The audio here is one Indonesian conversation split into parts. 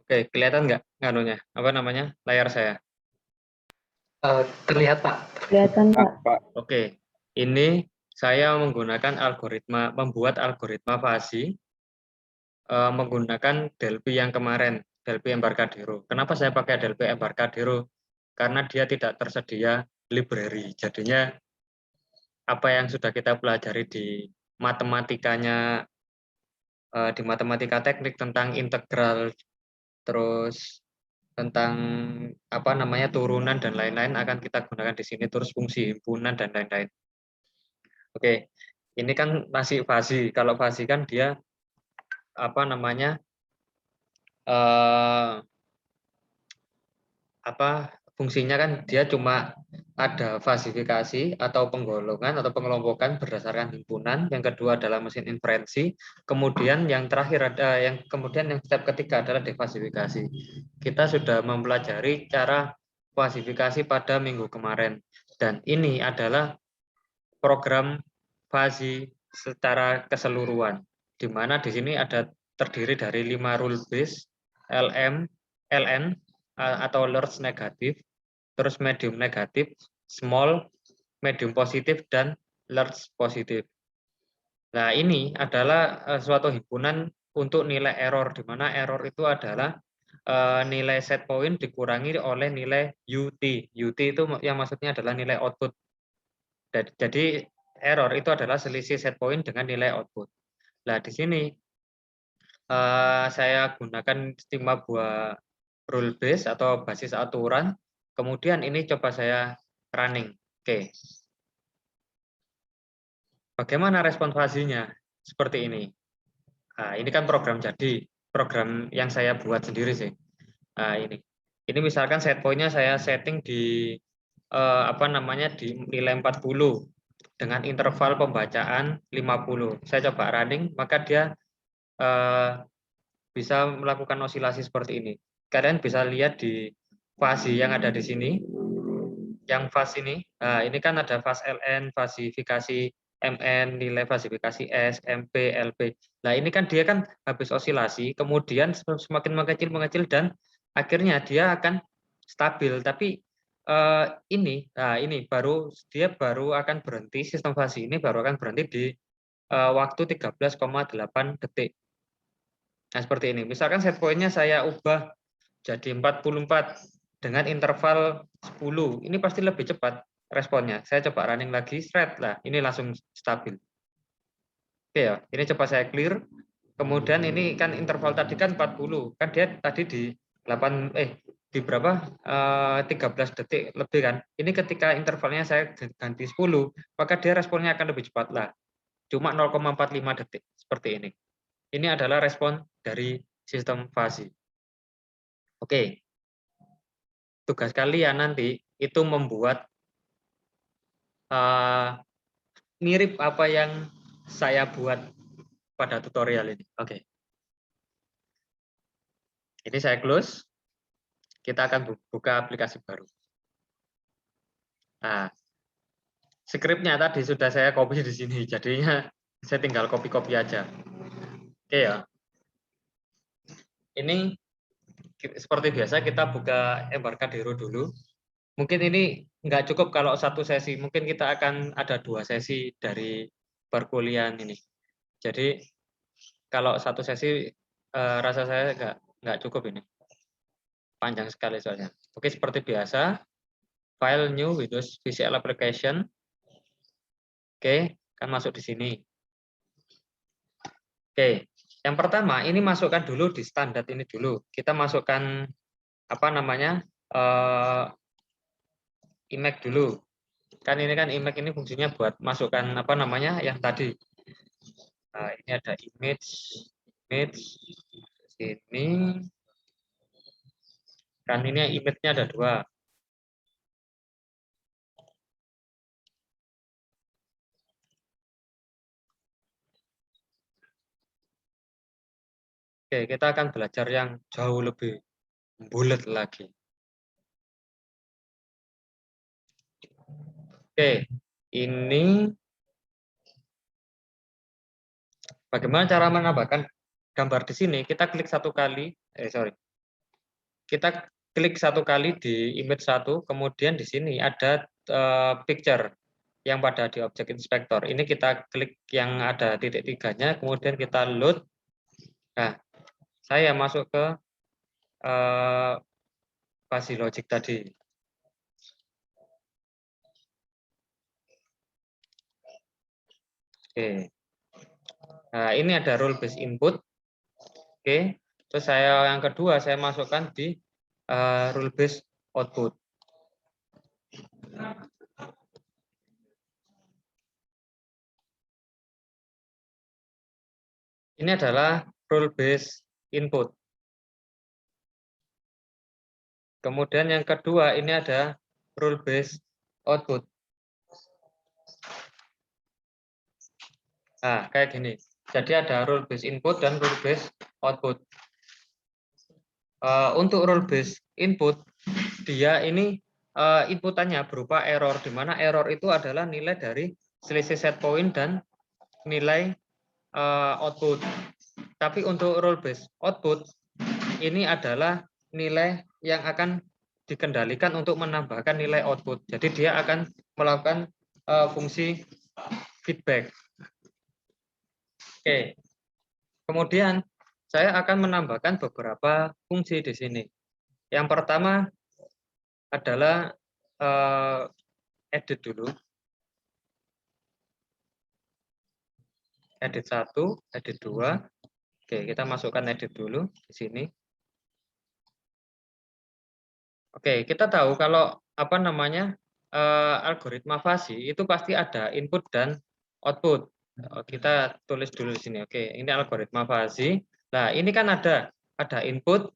Oke, kelihatan nggak nganunya? Apa namanya? Layar saya. Terlihat Pak. Kelihatan, Pak. Oke, ini saya menggunakan membuat algoritma fuzzy menggunakan Delphi yang kemarin, Delphi Embarcadero. Kenapa saya pakai Delphi Embarcadero? Karena dia tidak tersedia library. Jadinya apa yang sudah kita pelajari di matematikanya, di matematika teknik tentang integral, terus tentang apa namanya turunan dan lain-lain akan kita gunakan di sini, terus fungsi himpunan dan lain-lain. Oke, ini kan masih fuzzy. Kalau fuzzy kan dia apa namanya fungsinya kan dia cuma ada fasifikasi atau penggolongan atau pengelompokan berdasarkan himpunan. Yang kedua adalah mesin inferensi. Kemudian yang terakhir ada yang step ketiga adalah defasifikasi. Kita sudah mempelajari cara fasifikasi pada minggu kemarin. Dan ini adalah program fuzzy secara keseluruhan, di mana di sini ada terdiri dari 5 rule base, LM, LN atau large negatif, terus medium negatif, small, medium positif, dan large positif. Nah, ini adalah suatu himpunan untuk nilai error, di mana error itu adalah nilai set point dikurangi oleh nilai UT. UT itu yang maksudnya adalah nilai output. Jadi error itu adalah selisih set point dengan nilai output. Nah, di sini saya gunakan stigma buah rule base atau basis aturan. Kemudian ini coba saya running. Oke. Bagaimana respon fuzzy-nya? Seperti ini. Nah, ini kan program jadi. Program yang saya buat sendiri sih. Nah, ini. Ini misalkan set point-nya saya setting di di nilai 40 dengan interval pembacaan 50. Saya coba running, maka dia bisa melakukan osilasi seperti ini. Kalian bisa lihat di fuzzy yang ada di sini. Yang fuzz ini kan ada fuzz LN, fasifikasi MN, nilai fasifikasi S, MP, LP. Nah, ini kan dia kan habis osilasi, kemudian semakin mengecil dan akhirnya dia akan stabil. Tapi ini baru akan berhenti, sistem fuzzy ini baru akan berhenti di waktu 13,8 detik. Nah, seperti ini. Misalkan set point-nya saya ubah jadi 44 dengan interval 10. Ini pasti lebih cepat responnya. Saya coba running lagi, thread lah. Ini langsung stabil. Oke ya, ini coba saya clear. Kemudian ini kan interval tadi kan 40. Kan dia tadi di 13 detik lebih kan. Ini ketika intervalnya saya ganti 10, maka dia responnya akan lebih cepat lah. Cuma 0,45 detik seperti ini. Ini adalah respon dari sistem fuzzy. Oke. Tugas kalian nanti itu membuat mirip apa yang saya buat pada tutorial ini. Oke. Ini saya close. Kita akan buka aplikasi baru. Nah, skripnya tadi sudah saya copy di sini, jadinya saya tinggal copy-copy aja. Oke ya. Ini seperti biasa kita buka Embarcadero dulu. Mungkin ini nggak cukup kalau satu sesi, mungkin kita akan ada 2 sesi dari perkuliahan ini. Jadi kalau satu sesi rasa saya nggak cukup ini, panjang sekali soalnya. Oke, seperti biasa, file new Windows Visual Application. Oke, kan masuk di sini. Oke, yang pertama ini masukkan dulu di standar ini dulu. Kita masukkan apa namanya image dulu. Kan ini kan image ini fungsinya buat masukkan apa namanya yang tadi. Nah, ini ada image sini. Kan ini image-nya ada 2. Oke, kita akan belajar yang jauh lebih bulat lagi. Oke, ini bagaimana cara menambahkan gambar di sini? Kita klik satu kali, kita klik satu kali di image 1, kemudian di sini ada picture yang pada di object inspector. Ini kita klik yang ada titik tiganya, kemudian kita load. Nah, saya masuk ke fuzzy logic tadi. Oke. Nah, ini ada rule based input. Oke. Terus yang kedua saya masukkan di rule based output. Ini adalah rule based input. Kemudian yang kedua ini ada rule based output. Nah, kayak gini. Jadi ada rule based input dan rule based output. Untuk rule based input, dia ini inputannya berupa error, di mana error itu adalah nilai dari selisih set point dan nilai output. Tapi untuk rule based output, ini adalah nilai yang akan dikendalikan untuk menambahkan nilai output. Jadi dia akan melakukan fungsi feedback. Oke. Kemudian saya akan menambahkan beberapa fungsi di sini. Yang pertama adalah edit dulu. Edit 1, edit 2. Oke, kita masukkan edit dulu di sini. Oke, kita tahu kalau apa namanya algoritma fuzzy itu pasti ada input dan output. Kita tulis dulu di sini. Oke, ini algoritma fuzzy. Nah, ini kan ada input,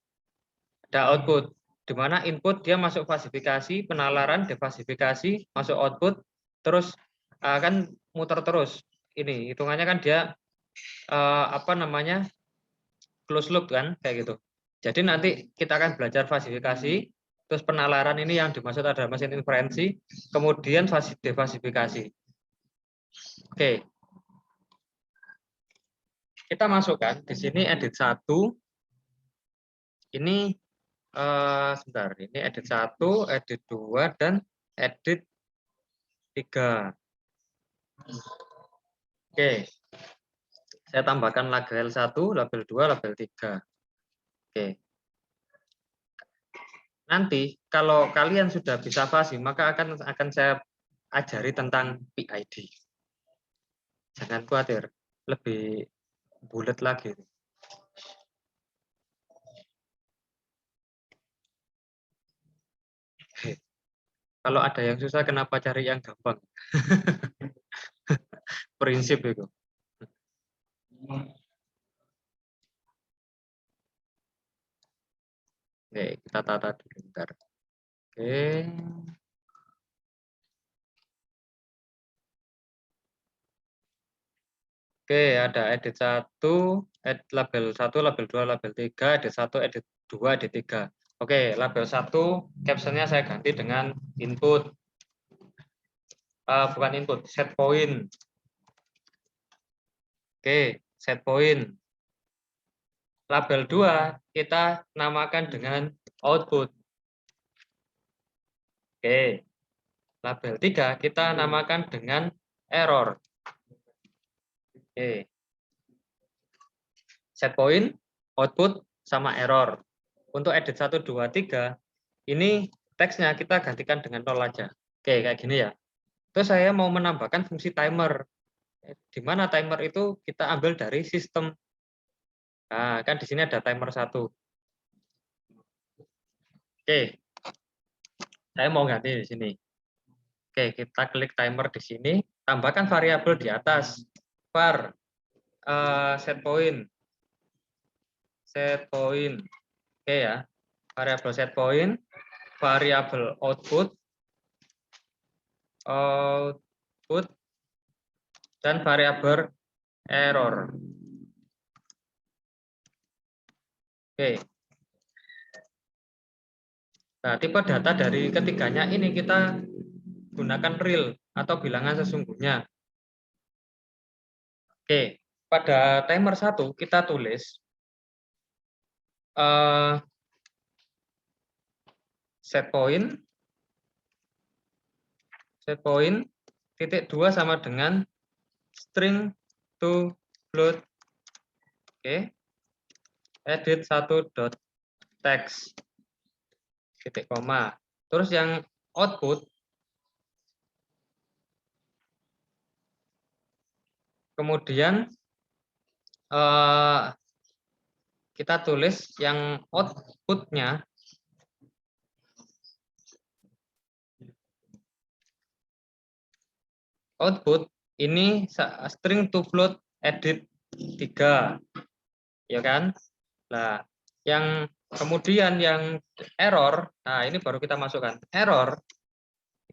ada output. Di mana input dia masuk fasifikasi, penalaran, defasifikasi, masuk output, terus akan muter terus. Ini hitungannya kan dia apa namanya close loop kan, kayak gitu. Jadi nanti kita akan belajar fasifikasi, terus penalaran ini yang dimaksud adalah mesin inferensi, kemudian defasifikasi. Oke. Kita masukkan di sini edit 1. Ini sebentar, ini edit 1, edit 2 dan edit 3. Oke. Saya tambahkan label 1, label 2, label 3. Oke. Nanti kalau kalian sudah bisa fuzzy, maka akan saya ajari tentang PID. Jangan khawatir, lebih bulat lagi. Kalau ada yang susah, kenapa cari yang gampang? Prinsip itu. Oke, kita tata dulu bentar. Oke. Oke, ada edit 1, label 1, label 2, label 3, edit 1, edit 2, edit 3. Oke, label 1, captionnya saya ganti dengan input. Bukan input, set point. Oke, set point. Label 2, kita namakan dengan output. Oke. Label 3, kita namakan dengan error. Oke. Set point, output, sama error. Untuk edit 1, 2, 3, ini teksnya kita gantikan dengan 0 aja. Oke, kayak gini ya. Terus saya mau menambahkan fungsi timer. Di mana timer itu kita ambil dari sistem. Nah, kan di sini ada timer 1. Oke. Saya mau ganti di sini. Oke, kita klik timer di sini, tambahkan variabel di atas. Var set point. Set point. Oke ya. Variabel set point, variabel output, dan variabel error. Oke. Nah, tipe data dari ketiganya ini kita gunakan real atau bilangan sesungguhnya. Oke, pada timer 1 kita tulis set point titik 2 sama dengan string to float. Oke. Edit 1 dot text titik koma. Terus yang output kemudian kita tulis yang outputnya ini string to float edit 3, ya kan? Nah, yang kemudian yang error, nah ini baru kita masukkan error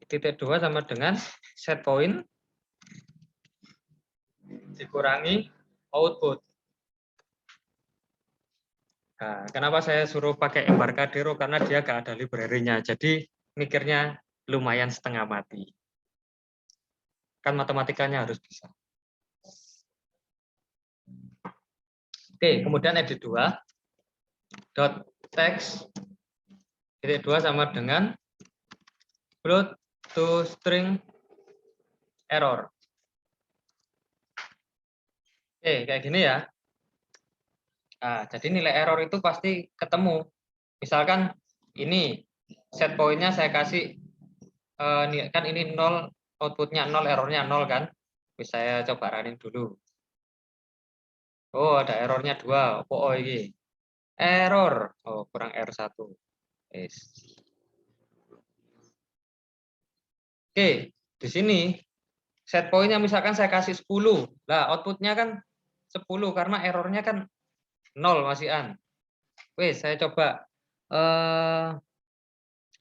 titik 2 sama dengan set point dikurangi output. Nah, kenapa saya suruh pakai Embarcadero? Karena dia nggak ada library-nya, jadi mikirnya lumayan setengah mati. Kan matematikanya harus bisa. Oke, kemudian edit 2 dot text titik 2 sama dengan float to string error. Oke, kayak gini ya. Nah, jadi nilai error itu pasti ketemu. Misalkan ini set point-nya saya kasih kan ini 0, outputnya 0, errornya 0 kan. Bisa saya coba running dulu. Oh, ada errornya 2. Oh, ini error. Oh, kurang R1. Yes. Oke, di sini set point-nya misalkan saya kasih 10. Lah, outputnya kan 10 karena errornya kan 0 masih an. Wes, saya coba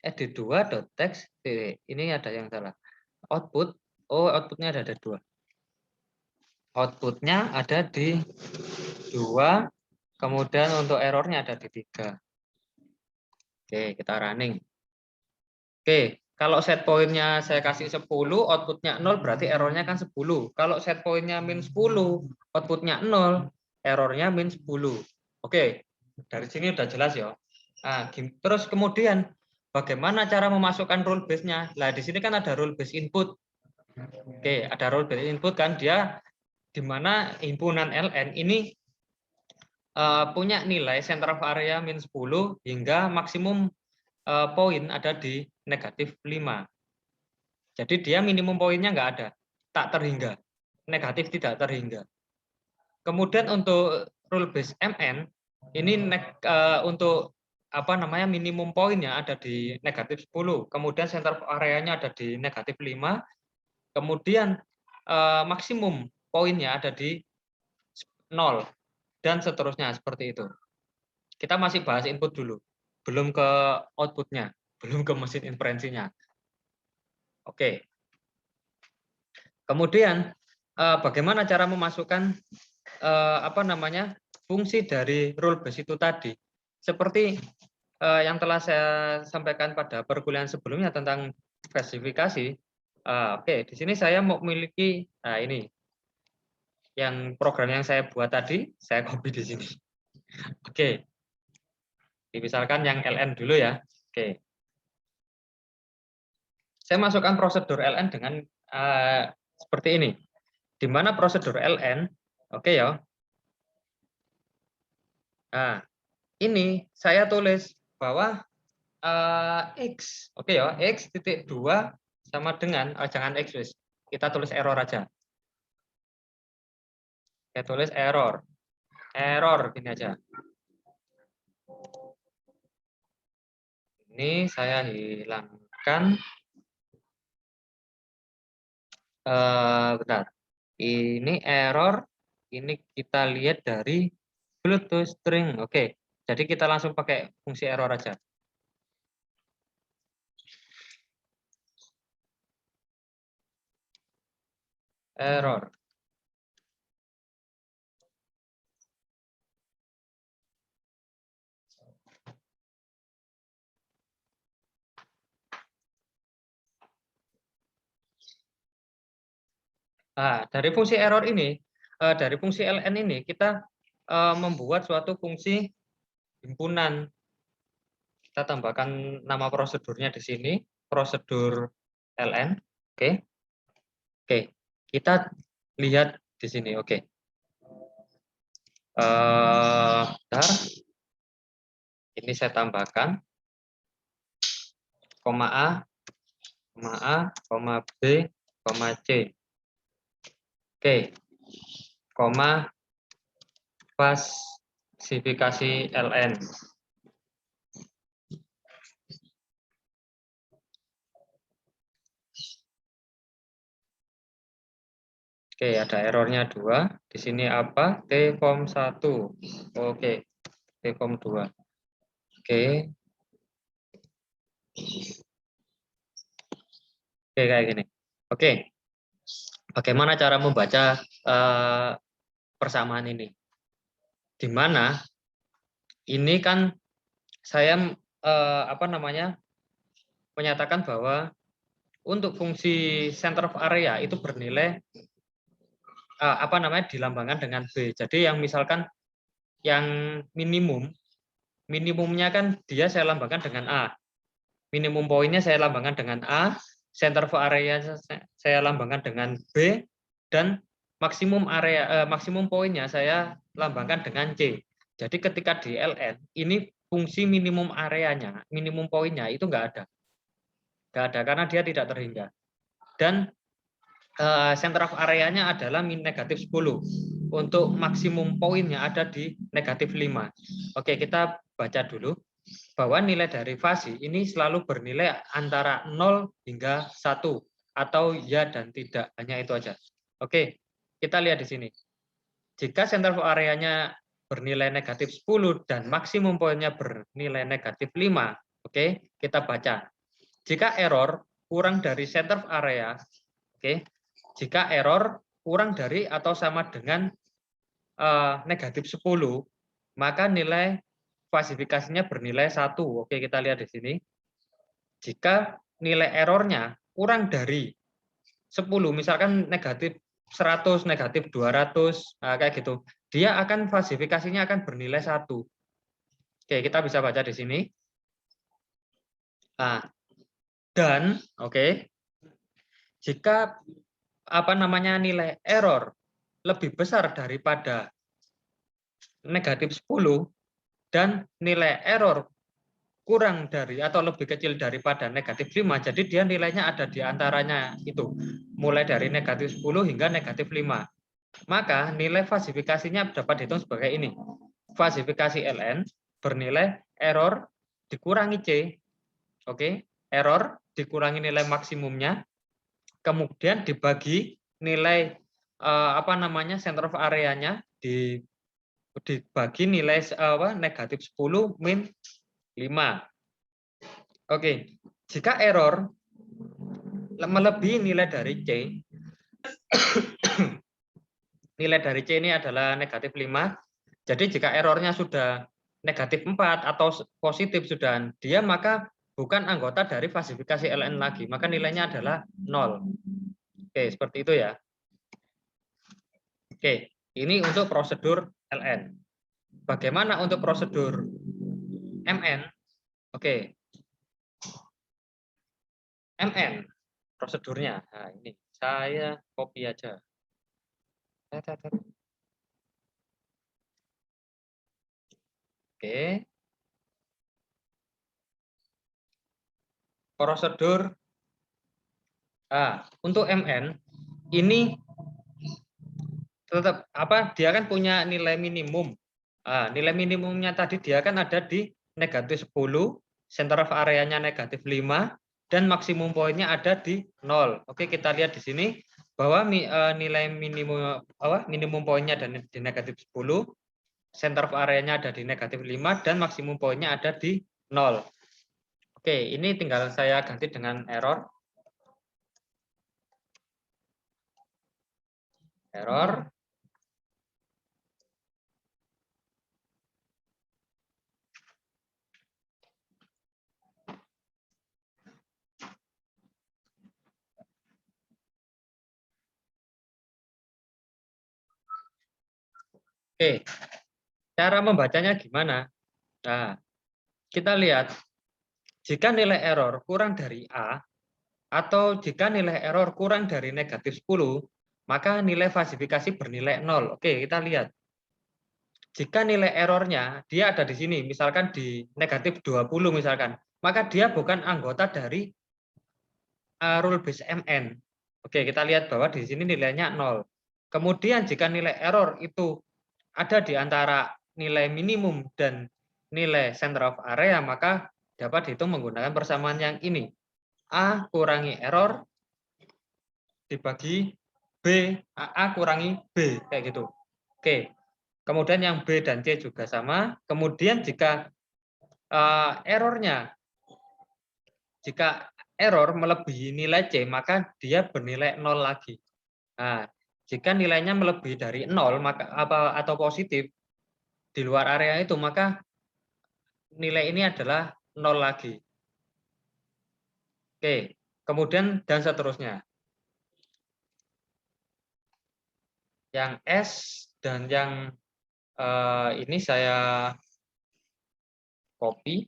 edit 2 dot text. Ini ada yang salah. Output. Oh, outputnya ada 2. Outputnya ada di 2. Kemudian untuk errornya ada di 3. Oke, kita running. Oke, kalau set point-nya saya kasih 10, outputnya 0, berarti errornya kan 10. Kalau set point-nya min 10, outputnya 0, errornya min 10. Oke, dari sini udah jelas ya. Nah, terus kemudian bagaimana cara memasukkan rule base-nya? Nah, di sini kan ada rule base input. Oke, ada rule base input kan, dia di mana himpunan ln ini punya nilai center of area min 10 hingga maksimum poin ada di negatif 5. Jadi dia minimum poinnya nggak ada, tak terhingga. Negatif tidak terhingga. Kemudian untuk rule base MN, ini untuk apa namanya minimum poinnya ada di negatif 10. Kemudian center of area-nya ada di negatif 5. Kemudian maksimum poinnya ada di 0. Dan seterusnya seperti itu. Kita masih bahas input dulu, belum ke outputnya, belum ke mesin inferensinya. Oke. Kemudian bagaimana cara memasukkan apa namanya fungsi dari rule base itu tadi? Seperti yang telah saya sampaikan pada perkuliahan sebelumnya tentang spesifikasi. Oke, di sini saya mau memiliki ini yang program yang saya buat tadi, saya copy di sini. Oke. Misalkan yang LN dulu ya. Oke. Saya masukkan prosedur LN dengan seperti ini. Di mana prosedur LN, oke ya. Nah, ini saya tulis bahwa X, oke ya, X titik 2 sama dengan, jangan X, kita tulis error aja. Saya tulis error. Error, gini aja. Ini saya hilangkan. Bentar. Ini error, ini kita lihat dari Bluetooth string. Oke, jadi kita langsung pakai fungsi error aja. Error. Nah, dari fungsi error ini, dari fungsi ln ini kita membuat suatu fungsi himpunan. Kita tambahkan nama prosedurnya di sini, prosedur LN. Oke. Oke. Kita lihat di sini. Oke. Bentar. Ini saya tambahkan koma A, koma B, koma C. Oke. Koma klasifikasi LN. Oke, ada errornya 2. Di sini apa? T-form 1. Oke, T-form 2. Oke. Oke, kayak gini. Oke. Bagaimana cara membaca persamaan ini? Di mana ini kan saya menyatakan bahwa untuk fungsi center of area itu bernilai dilambangkan dengan B. Jadi yang misalkan yang minimumnya kan dia saya lambangkan dengan A. Minimum poinnya saya lambangkan dengan A, center of area saya lambangkan dengan B, dan maksimum poinnya saya lambangkan dengan C. Jadi ketika di LN ini fungsi minimum areanya, minimum poinnya itu nggak ada karena dia tidak terhingga. Dan center of area-nya adalah negatif 10. Untuk maksimum poinnya ada di negatif 5. Oke, kita baca dulu bahwa nilai derivasi ini selalu bernilai antara 0 hingga 1 atau ya dan tidak, hanya itu aja. Oke, kita lihat di sini. Jika center of area-nya bernilai negatif 10 dan maksimum poinnya bernilai negatif 5, oke, kita baca. Jika error kurang dari center of area, oke, jika error kurang dari atau sama dengan negatif 10, maka nilai klasifikasinya bernilai 1. Oke, kita lihat di sini. Jika nilai errornya kurang dari 10, misalkan negatif 100, negatif 200, kayak gitu, dia akan klasifikasinya akan bernilai 1. Oke, kita bisa baca di sini. Nah, dan oke, jika nilai error lebih besar daripada negatif 10 dan nilai error kurang dari atau lebih kecil daripada negatif 5, jadi dia nilainya ada di antaranya itu, mulai dari negatif 10 hingga negatif 5. Maka nilai klasifikasinya dapat dihitung sebagai ini. Klasifikasi LN bernilai error dikurangi C. Oke, error dikurangi nilai maksimumnya, kemudian dibagi nilai center of area-nya dibagi nilai negatif 10 min 5. Oke, jika error melebihi nilai dari C, nilai dari C ini adalah negatif 5, jadi jika errornya sudah negatif 4 atau positif sudah dia, maka bukan anggota dari klasifikasi LN lagi, maka nilainya adalah 0. Oke, seperti itu ya. Oke, ini untuk prosedur LN. Bagaimana untuk prosedur MN? Oke, MN prosedurnya. Nah, ini saya copy aja. Oke. Prosedur untuk MN ini tetap dia kan punya nilai minimum. Nilai minimumnya tadi dia kan ada di negatif 10, center of area-nya negatif 5, dan maksimum poinnya ada di 0. Oke, kita lihat di sini bahwa nilai minimum poinnya ada di negatif 10, center of area-nya ada di negatif 5, dan maksimum poinnya ada di 0. Oke, ini tinggal saya ganti dengan error. Error. Oke, cara membacanya gimana? Nah, kita lihat Jika nilai error kurang dari A, atau jika nilai error kurang dari negatif 10, maka nilai falsifikasi bernilai 0. Oke, kita lihat. Jika nilai errornya dia ada di sini, misalkan di negatif 20 misalkan, maka dia bukan anggota dari rule base MN. Oke, kita lihat bahwa di sini nilainya 0. Kemudian jika nilai error itu ada di antara nilai minimum dan nilai center of area, maka dapat dihitung menggunakan persamaan yang ini. A kurangi error dibagi B, A kurangi B, kayak gitu. Oke. Kemudian yang B dan C juga sama. Kemudian jika errornya, jika error melebihi nilai C, maka dia bernilai 0 lagi. Nah, jika nilainya melebihi dari 0 maka atau positif di luar area itu, maka nilai ini adalah 0 lagi. Oke, kemudian dan seterusnya. Yang S dan yang ini saya copy.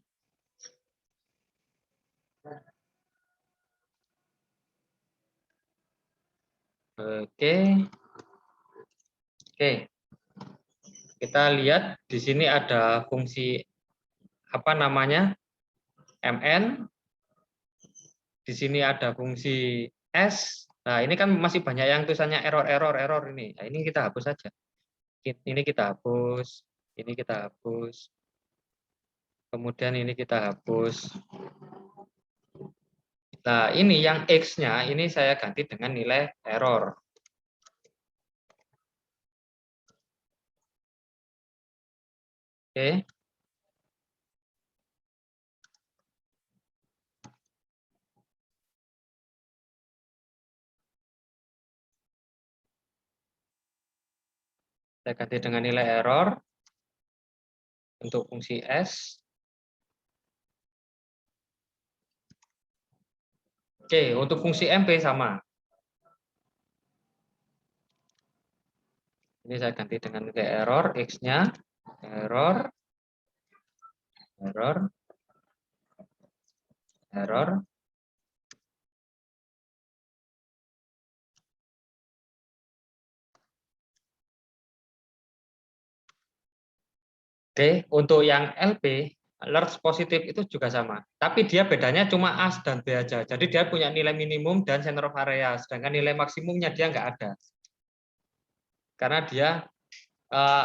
Oke. Oke. Kita lihat di sini ada fungsi apa namanya? MN. Di sini ada fungsi S. Nah, ini kan masih banyak yang tulisannya error ini. Nah, ini kita hapus saja. Ini kita hapus, ini kita hapus. Kemudian ini kita hapus. Nah, ini yang X-nya, ini saya ganti dengan nilai error. Oke. Saya ganti dengan nilai error untuk fungsi S. Oke, untuk fungsi MP sama. Ini saya ganti dengan nilai error, X-nya, error, error, error. Oke, untuk yang LP, large positif itu juga sama. Tapi dia bedanya cuma A dan B aja. Jadi dia punya nilai minimum dan center of area. Sedangkan nilai maksimumnya dia nggak ada. Karena dia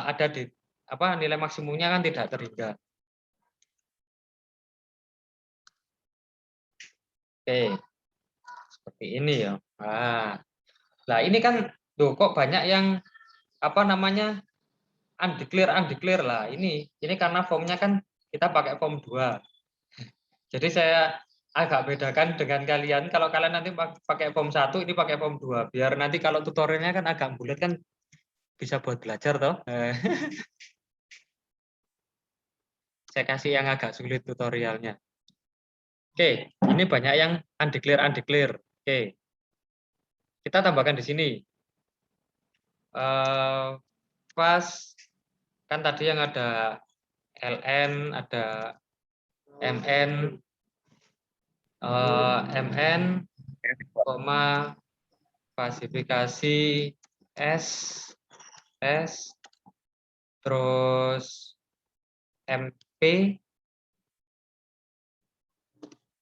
ada di nilai maksimumnya kan tidak terhingga. Oke, seperti ini ya. Nah ini kan tuh kok banyak yang undeclare lah. Ini karena formnya kan kita pakai form 2. Jadi saya agak bedakan dengan kalian. Kalau kalian nanti pakai form 1, ini pakai form 2. Biar nanti kalau tutorialnya kan agak bulat kan bisa buat belajar toh. Saya kasih yang agak sulit tutorialnya. Oke, ini banyak yang undeclare. Oke. Kita tambahkan di sini. Pas kan tadi yang ada LN, ada MN, falsifikasi S, terus MP,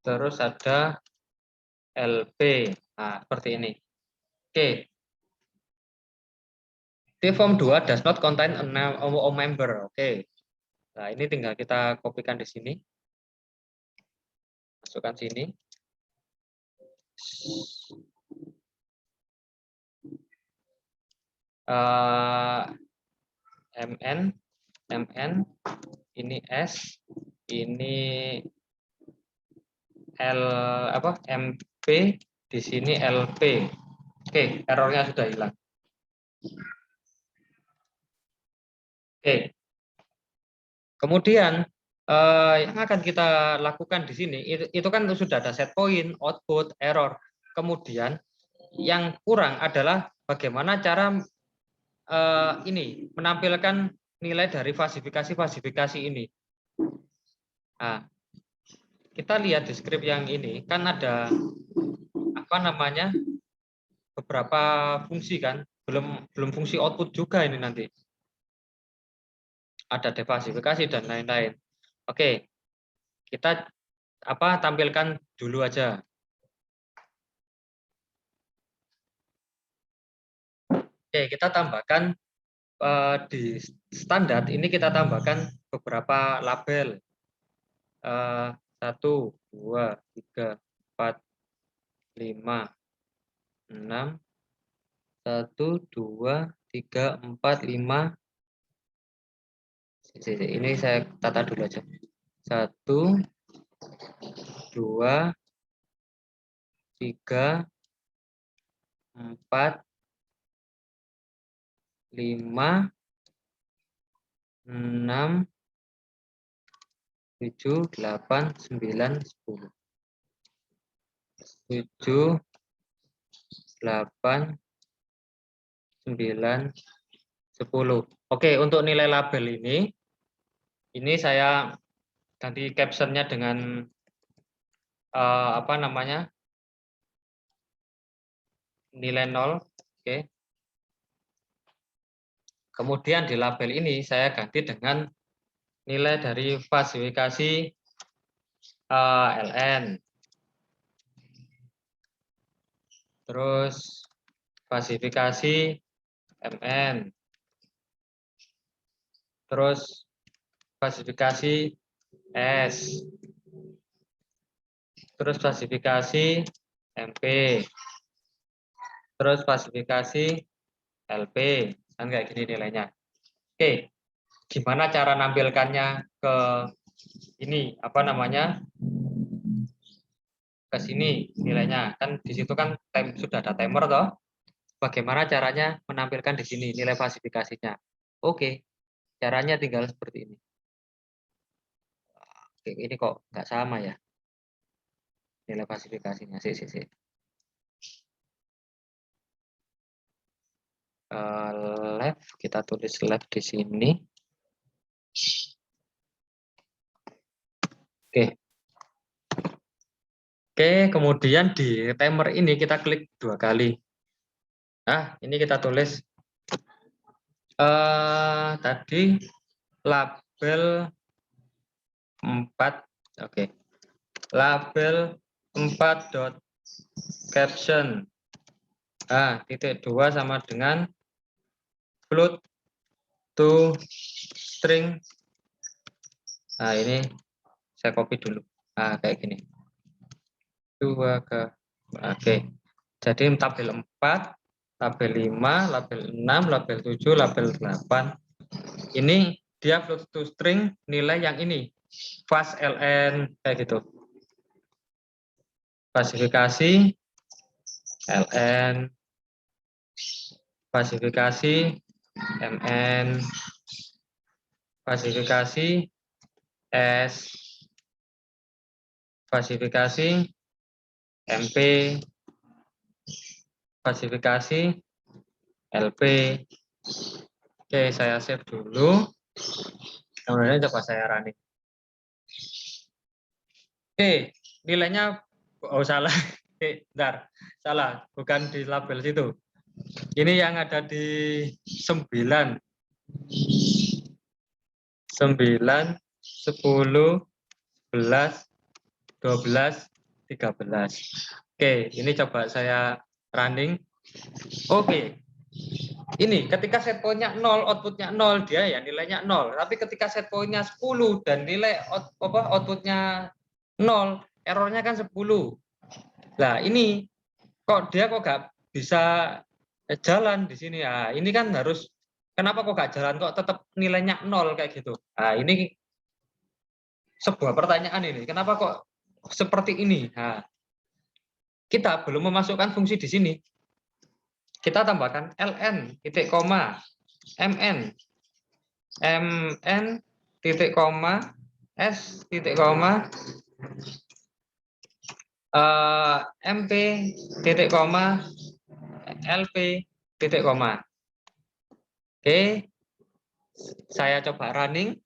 terus ada LP. Nah, seperti ini. Oke. The form 2 does not contain a member. Oke. Nah, ini tinggal kita kopikan di sini. Masukkan sini. MN, ini S, ini MP, di sini LP. Oke, errornya sudah hilang. Oke. Kemudian yang akan kita lakukan di sini itu kan sudah ada set point, output, error. Kemudian yang kurang adalah bagaimana cara menampilkan nilai dari falsifikasi ini. Nah, kita lihat di script yang ini kan ada apa namanya beberapa fungsi kan, belum fungsi output juga ini nanti. Ada defasifikasi dan lain-lain. Oke, kita tampilkan dulu aja. Oke, kita tambahkan di standar ini kita tambahkan beberapa label. 1, 2, 3, 4, 5, 6, 1, 2, 3, 4, 5. Ini saya tata dulu aja. 1, 2, 3, 4, 5, 6, 7, 8, 9, 10. 7, 8, 9, 10. Oke, untuk nilai label ini saya ganti captionnya dengan apa namanya, nilai 0. Oke. Kemudian di label ini saya ganti dengan nilai dari falsifikasi ln. Terus falsifikasi mn. Terus falsifikasi s. Terus falsifikasi mp. Terus falsifikasi lp. Kan kayak gini nilainya. Oke, gimana cara nampilkannya ke ini apa namanya, ke sini nilainya, kan di situ kan sudah ada timer toh. Bagaimana caranya menampilkan di sini nilai falsifikasinya? Oke, caranya tinggal seperti ini. Oke, ini kok nggak sama ya nilai falsifikasinya. Left, kita tulis left di sini. Oke, kemudian di timer ini kita klik 2 kali. Nah, ini kita tulis tadi label 4. Oke. Label 4.caption. Nah, titik 2 sama dengan float to string. Nah, ini saya copy dulu. Nah, kayak gini. 2 ke. Oke. Jadi tabel 4, label 5, label 6, label 7, label 8. Ini dia float to string nilai yang ini. Fast ln kayak gitu. Falsifikasi ln, falsifikasi mn, falsifikasi s, falsifikasi mp, falsifikasi lp. Oke, saya save dulu. Kemudian coba saya running. Oke, nilainya salah. Oke, bentar. Salah, bukan di label situ. Ini yang ada di 9. 9, 10, 11, 12, 13. Oke, ini coba saya running. Oke. Ini ketika set point-nya 0, output-nya 0, dia ya nilainya 0. Tapi ketika set point-nya 10 dan nilai output-nya 0, errornya kan 10. Nah, ini kok dia nggak bisa jalan di sini. Nah, ini kan harus, kenapa kok nggak jalan, kok tetap nilainya 0 kayak gitu. Nah, ini sebuah pertanyaan ini. Kenapa kok seperti ini? Nah, kita belum memasukkan fungsi di sini. Kita tambahkan ln titik koma mn titik koma s titik koma mp titik koma lp titik koma. Oke, saya coba running.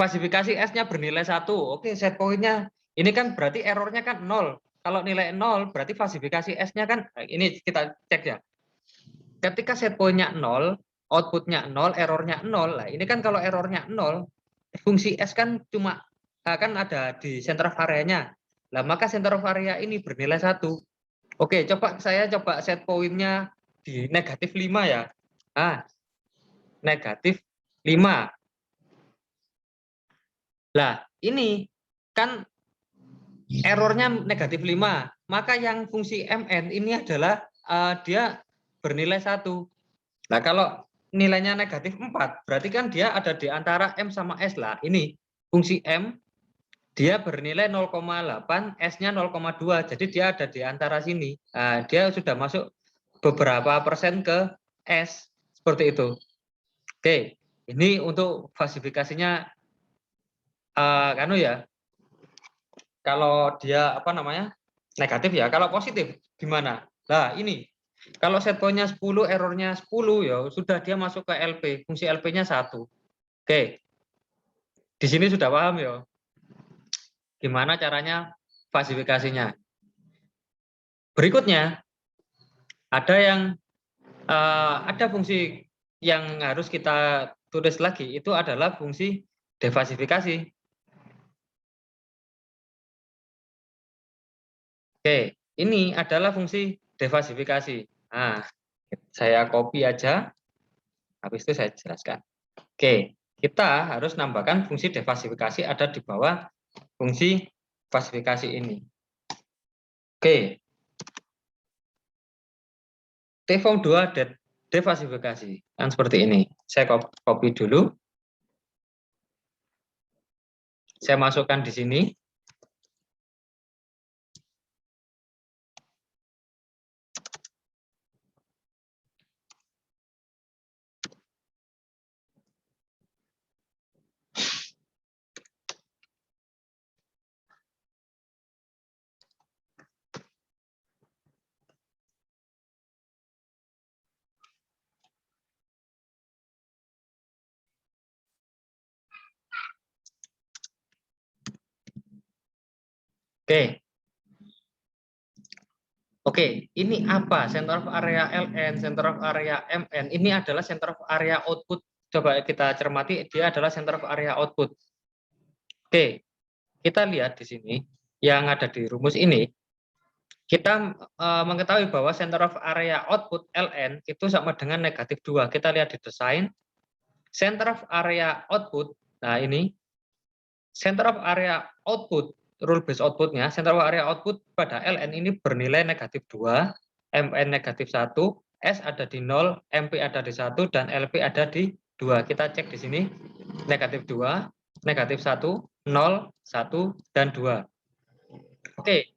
Falsifikasi S-nya bernilai 1. Oke, set point-nya ini kan berarti errornya kan 0. Kalau nilai 0 berarti falsifikasi S-nya kan ini kita cek ya. Ketika set point-nya 0, output-nya 0, errornya 0. Lah, ini kan kalau errornya 0, fungsi S kan cuma kan ada di center of area-nya. Lah, maka center of area ini bernilai 1. Oke, saya coba set point-nya di negatif 5 ya. Ah, negatif 5. Lah, ini kan errornya negatif 5. Maka yang fungsi MN ini adalah dia bernilai 1. Nah, kalau nilainya negatif 4, berarti kan dia ada di antara M sama S lah. Ini fungsi M, dia bernilai 0,8, S-nya 0,2. Jadi dia ada di antara sini. Nah, dia sudah masuk beberapa persen ke S. Seperti itu. Oke, ini untuk falsifikasinya kanu ya. Kalau dia apa namanya? Negatif ya. Kalau positif gimana? Nah, ini. Kalau set point-nya 10, errornya 10 ya sudah dia masuk ke LP. Fungsi LP-nya 1. Oke. Di sini sudah paham ya. Gimana caranya falsifikasinya? Berikutnya ada fungsi yang harus kita tulis lagi, itu adalah fungsi defalsifikasi. Oke, ini adalah fungsi defalsifikasi. Nah, saya copy aja, habis itu saya jelaskan. Oke, kita harus nambahkan fungsi defalsifikasi ada di bawah fungsi falsifikasi ini. Oke, tform 2 defalsifikasi kan seperti ini. Saya copy dulu. Saya masukkan di sini. Oke. Oke, ini apa? Center of area LN, center of area MN. Ini adalah center of area output. Coba kita cermati, dia adalah center of area output. Oke, kita lihat di sini yang ada di rumus ini. Kita mengetahui bahwa center of area output LN itu sama dengan negatif 2. Kita lihat di desain. Center of area output, nah ini. Center of area output, rule based outputnya, center of area output pada LN ini bernilai negatif 2, MN negatif 1, S ada di 0, MP ada di 1, dan LP ada di 2. Kita cek di sini, negatif 2, negatif 1, 0, 1, dan 2. Oke,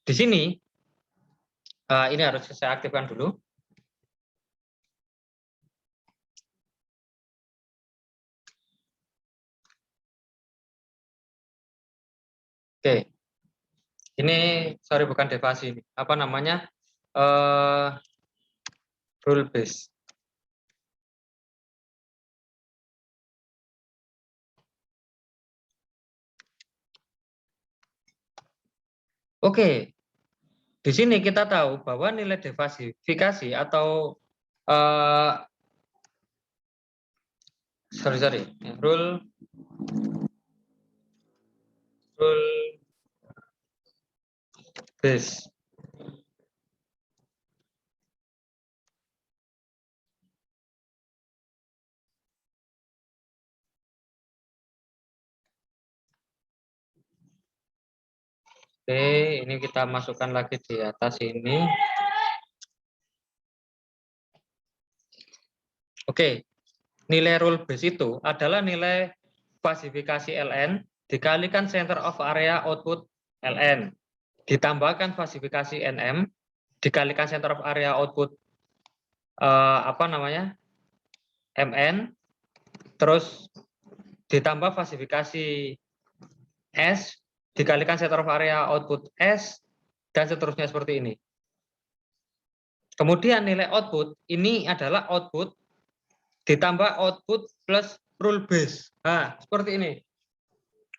di sini ini harus saya aktifkan dulu. Oke, ini sorry bukan defasi, apa namanya rule base. Oke, di sini kita tahu bahwa nilai defalsifikasi atau rule base. Oke, ini kita masukkan lagi di atas ini. Oke, nilai rule base itu adalah nilai falsifikasi LN dikalikan center of area output LN, ditambahkan falsifikasi NM, dikalikan center of area output MN, terus ditambah falsifikasi S, dikalikan center of area output S, dan seterusnya seperti ini. Kemudian nilai output ini adalah output ditambah output plus rule base. Nah, seperti ini.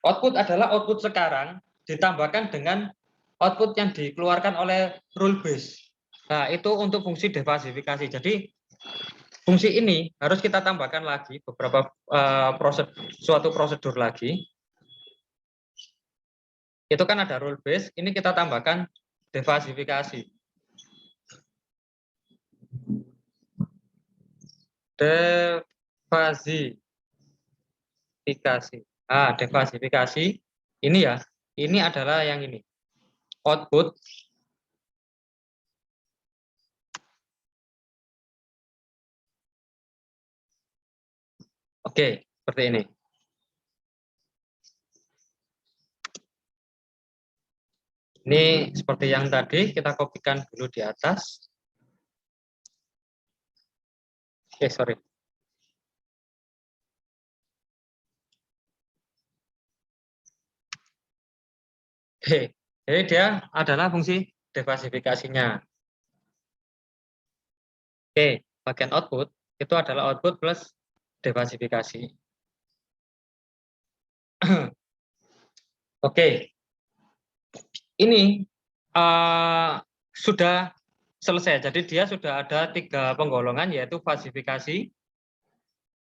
Output adalah output sekarang ditambahkan dengan output yang dikeluarkan oleh rule base. Nah, itu untuk fungsi defasifikasi. Jadi, fungsi ini harus kita tambahkan lagi beberapa suatu prosedur lagi. Itu kan ada rule base, ini kita tambahkan defasifikasi. Defasifikasi. Defasifikasi ini ya, ini adalah yang ini. Output oke, seperti ini. Ini seperti yang tadi, kita kopikan dulu di atas. Sorry. Jadi dia adalah fungsi defasifikasinya. Bagian output itu adalah output plus defasifikasi. Ini sudah selesai. Jadi dia sudah ada 3 penggolongan, yaitu fasifikasi,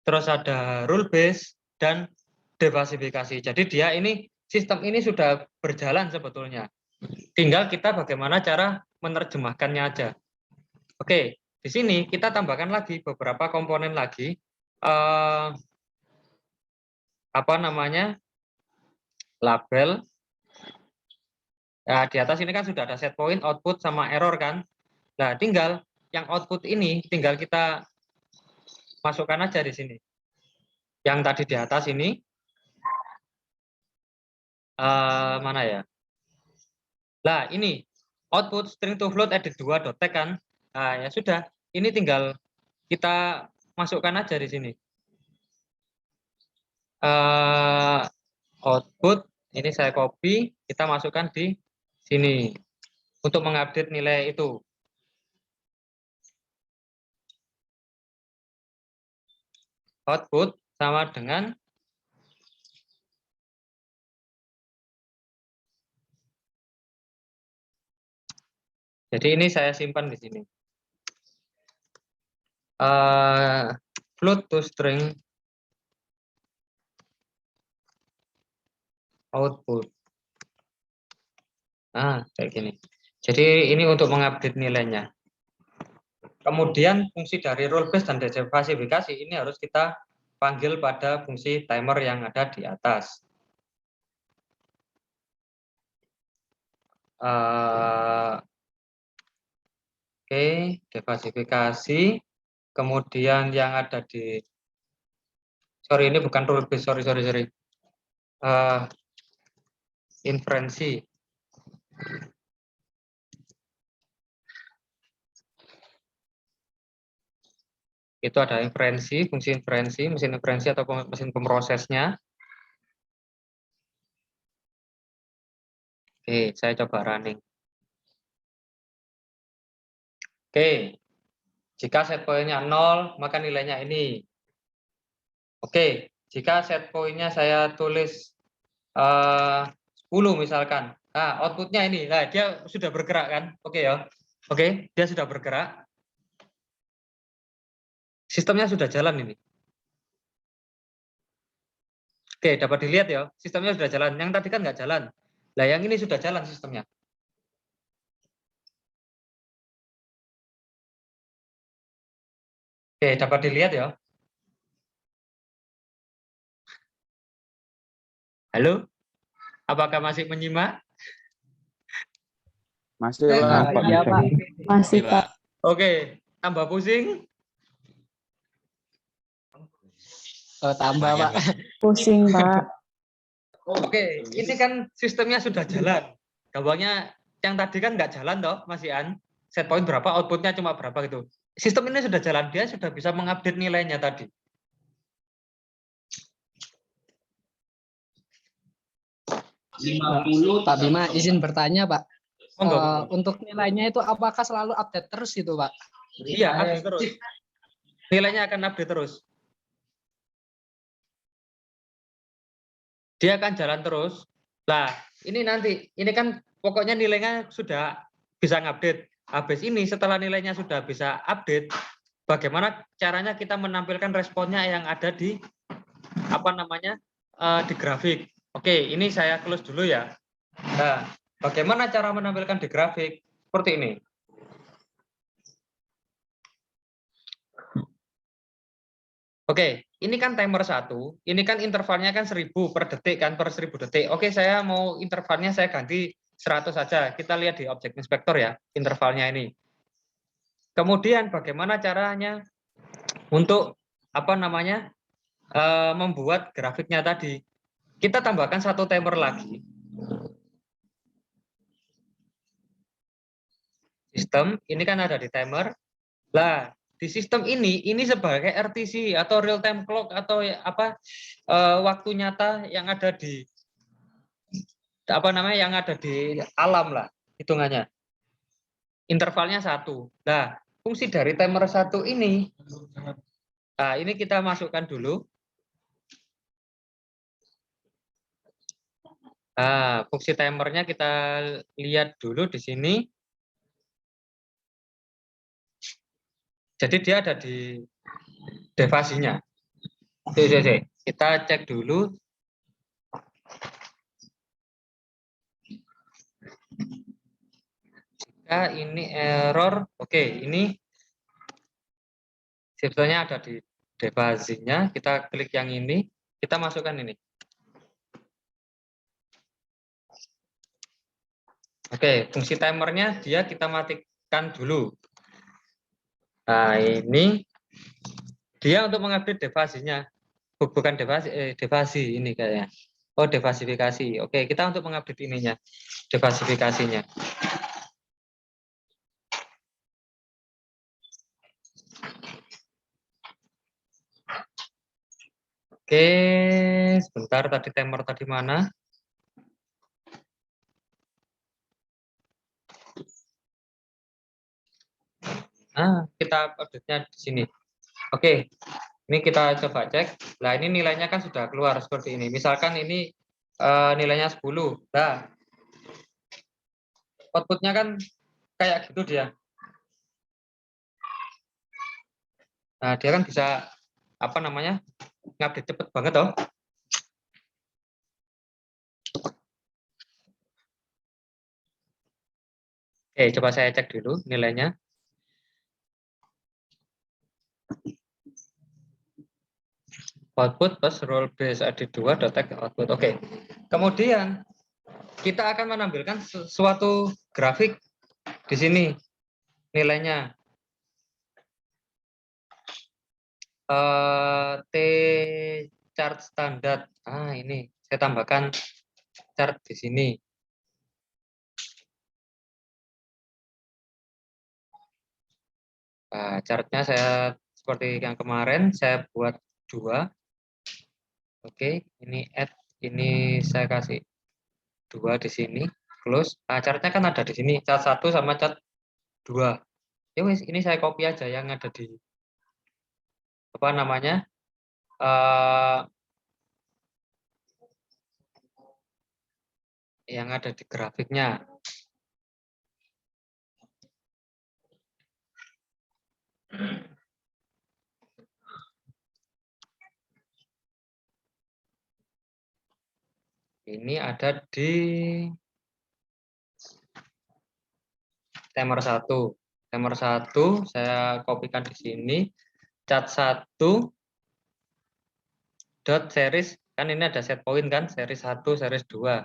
terus ada rule base, dan defasifikasi. Jadi dia ini, sistem ini sudah berjalan sebetulnya. Tinggal kita bagaimana cara menerjemahkannya aja. Di sini kita tambahkan lagi beberapa komponen lagi. Label. Nah, di atas ini kan sudah ada set point, output, sama error kan. Nah, tinggal yang output ini tinggal kita masukkan aja di sini. Yang tadi di atas ini, mana ya? Nah, ini output string to float edit 2.tag kan. Nah, ya sudah, ini tinggal kita masukkan aja di sini. Output, ini saya copy, kita masukkan di sini untuk mengupdate nilai itu. Output sama dengan jadi ini saya simpan di sini. Float to string output. Kayak gini. Jadi ini untuk mengupdate nilainya. Kemudian fungsi dari rule base dan defasifikasi ini harus kita panggil pada fungsi timer yang ada di atas. Defasifikasi. Kemudian yang ada di, sorry ini bukan rule base, sorry. Inferensi. Itu ada inferensi, fungsi inferensi, mesin inferensi atau mesin pemrosesnya. Saya coba running. Jika set point-nya 0, maka nilainya ini. Jika set point-nya saya tulis 10 misalkan. Nah, output-nya ini. Nah, dia sudah bergerak kan? Ya. Dia sudah bergerak. Sistemnya sudah jalan ini. Dapat dilihat ya, sistemnya sudah jalan. Yang tadi kan nggak jalan. Nah, yang ini sudah jalan sistemnya. Dapat dilihat ya. Halo? Apakah masih menyimak? Masih, Pak. Iya, Pak. Masih, Pak. Tambah pusing? Tambah, Pak. Pusing, Pak. Ini kan sistemnya sudah jalan. Gampangnya yang tadi kan nggak jalan toh, masih set point berapa, outputnya cuma berapa gitu. Sistem ini sudah jalan, dia sudah bisa mengupdate nilainya tadi. Pak Bima, izin bertanya, Pak. Untuk nilainya itu apakah selalu update terus itu, Pak? Iya, update terus. Nilainya akan update terus. dia akan jalan terus. Nah, ini nanti, ini kan pokoknya nilainya sudah bisa ngupdate. Habis ini setelah nilainya sudah bisa update, bagaimana caranya kita menampilkan responnya yang ada di apa namanya di grafik. Oke, ini saya close dulu ya. Nah, bagaimana cara menampilkan di grafik? Seperti ini. Oke, ini kan timer 1, ini kan intervalnya kan 1000 per detik kan, per 1000 detik. Oke, saya mau intervalnya saya ganti 100 saja. Kita lihat di objek inspektor ya, intervalnya ini. Kemudian bagaimana caranya untuk apa namanya membuat grafiknya tadi? Kita tambahkan satu timer lagi. Sistem, ini kan ada di timer. Lah, di sistem ini sebagai RTC atau real time clock atau apa waktu nyata yang ada di apa namanya yang ada di alam lah hitungannya. Intervalnya 1. Nah, fungsi dari timer 1 ini, nah ini kita masukkan dulu. Nah, fungsi timernya kita lihat dulu di sini. Jadi dia ada di devasinya. Kita cek dulu. Jika ini error, oke, ini sebetulnya ada di devasinya. Kita klik yang ini, kita masukkan ini. Oke, fungsi timernya dia kita matikan dulu. Nah, ini dia untuk mengupdate devasinya. Bukan devasi ini kayaknya. Oh, devasifikasi. Oke, kita untuk mengupdate ininya, devasifikasinya. Oke, sebentar tadi timer tadi mana? Nah, kita update-nya di sini. Oke, ini kita coba cek. Nah, ini nilainya kan sudah keluar seperti ini. Misalkan ini nilainya 10. Nah, output-nya kan kayak gitu dia. Nah, dia kan bisa apa namanya? Ngupdate cepet banget toh. Oke, coba saya cek dulu nilainya. Output plus role base ad2 .text output. Oke. Kemudian kita akan menampilkan suatu grafik di sini nilainya. T chart standar. Ah, ini saya tambahkan chart di sini. Nah, chartnya saya seperti yang kemarin saya buat 2. Oke, ini add, ini saya kasih 2 di sini. Close. Nah, chartnya kan ada di sini, chart 1 sama chart 2. Ya wis, ini saya copy aja yang ada di apa namanya? Yang ada di grafiknya. Ini ada di timer 1. Timer 1 saya kopikan di sini. Cat 1 dot series, kan ini ada set point kan, series 1, series 2.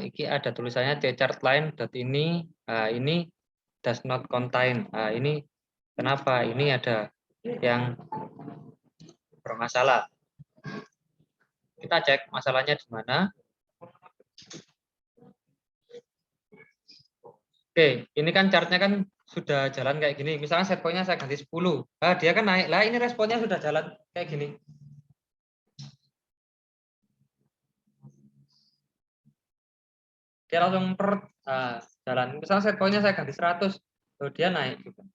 Ini ada tulisannya chart line dot ini. Nah, ini does not contain. Nah, ini kenapa? Ini ada yang bermasalah. Kita cek masalahnya di mana. Oke, ini kan chartnya kan sudah jalan kayak gini. Misalnya set point-nya saya ganti 10. Nah, dia kan naik. Lah, ini responnya sudah jalan kayak gini. Dia langsung jalan. Misalnya set point-nya saya ganti 100. Tuh, dia naik juga.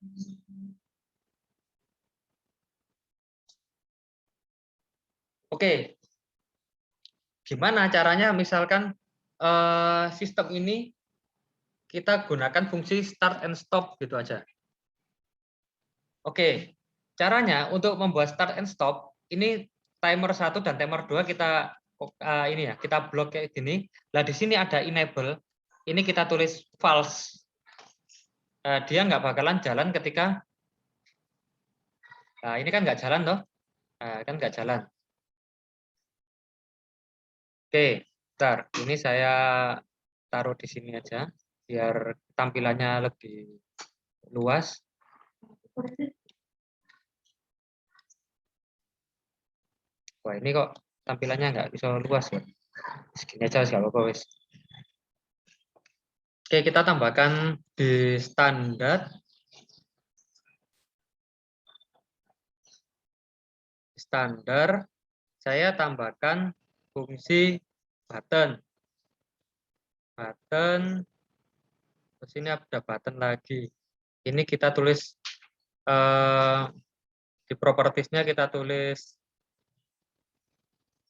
Oke. gimana caranya misalkan sistem ini kita gunakan fungsi start and stop gitu aja. Oke, caranya untuk membuat start and stop ini timer 1 dan timer 2 kita ini ya, kita blok kayak gini. Nah, di sini ada enable. Ini kita tulis false. Dia nggak bakalan jalan ketika ini kan nggak jalan toh. Kan nggak jalan. Oke, bentar. Ini saya taruh di sini aja biar tampilannya lebih luas. Wah, ini kok tampilannya nggak bisa luas ya. Segini aja nggak apa-apa wes. Oke, kita tambahkan di standar. Standar, saya tambahkan fungsi button. Button, terus ini ada button lagi. Ini kita tulis di propertiesnya kita tulis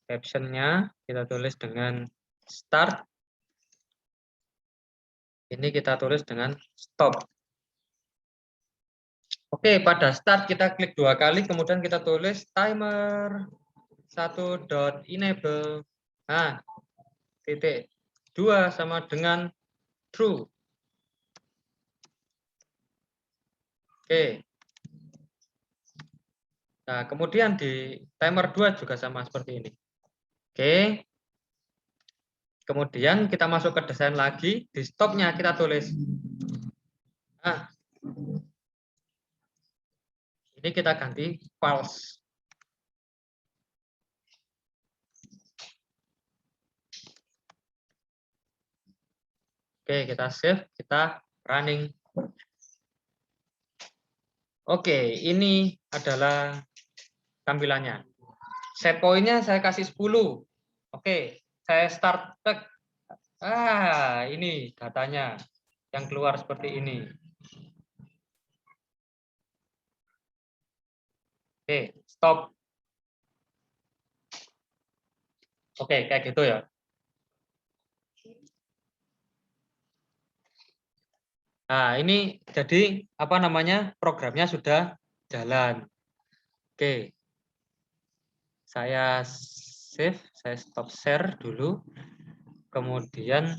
captionnya, kita tulis dengan start. Ini kita tulis dengan stop. Oke, pada start kita klik 2 kali, kemudian kita tulis timer 1.enable. Nah, titik 2 sama dengan true. Oke. Nah, kemudian di timer 2 juga sama seperti ini. Oke. Kemudian kita masuk ke desain lagi, di stopnya kita tulis. Nah, ini kita ganti false. Oke, kita save, kita running. Oke, ini adalah tampilannya. Set point-nya saya kasih 10. Oke, saya start tag. Ini datanya yang keluar seperti ini. Oke, stop. Oke, kayak gitu ya. Nah, ini jadi apa namanya? Programnya sudah jalan. Oke. Saya save, saya stop share dulu. Kemudian